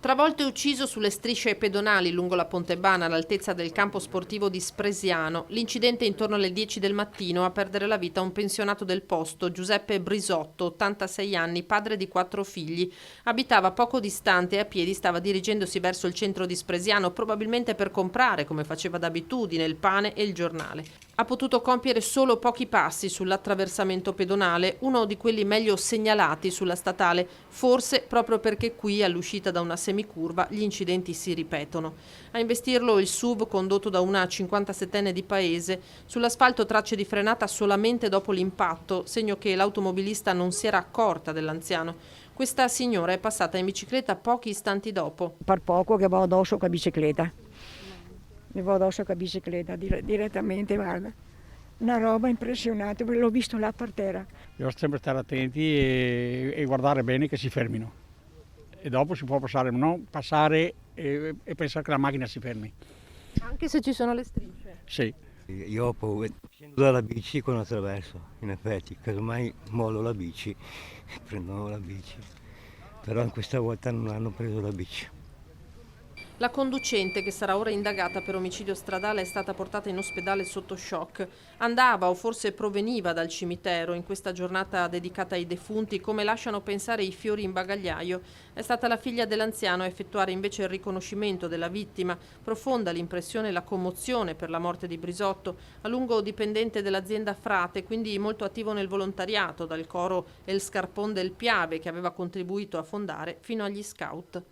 Travolto e ucciso sulle strisce pedonali lungo la Pontebana all'altezza del campo sportivo di Spresiano, l'incidente intorno alle 10 del mattino a perdere la vita un pensionato del posto, Giuseppe Brisotto, 86 anni, padre di 4 figli. Abitava poco distante e a piedi stava dirigendosi verso il centro di Spresiano, probabilmente per comprare, come faceva d'abitudine, il pane e il giornale. Ha potuto compiere solo pochi passi sull'attraversamento pedonale, uno di quelli meglio segnalati sulla statale, forse proprio perché qui, all'uscita da una semicurva, gli incidenti si ripetono. A investirlo il SUV condotto da una 57enne di paese, sull'asfalto tracce di frenata solamente dopo l'impatto, segno che l'automobilista non si era accorta dell'anziano. Questa signora è passata in bicicletta pochi istanti dopo. Per poco che vado addosso con la bicicletta. Mi vado addosso con la bicicletta direttamente, guarda. Una roba impressionante, l'ho visto là per terra. Bisogna sempre stare attenti e guardare bene che si fermino. E dopo si può passare, non passare e pensare che la macchina si fermi. Anche se ci sono le strisce? Sì. Io ho paura, scendo dalla bici quando attraverso, in effetti, casomai mollo la bici e prendo la bici. Però questa volta non hanno preso la bici. La conducente, che sarà ora indagata per omicidio stradale, è stata portata in ospedale sotto shock. Andava o forse proveniva dal cimitero in questa giornata dedicata ai defunti, come lasciano pensare i fiori in bagagliaio. È stata la figlia dell'anziano a effettuare invece il riconoscimento della vittima. Profonda l'impressione e la commozione per la morte di Brisotto, a lungo dipendente dell'azienda Frate, quindi molto attivo nel volontariato, dal coro El Scarpon del Piave, che aveva contribuito a fondare, fino agli scout.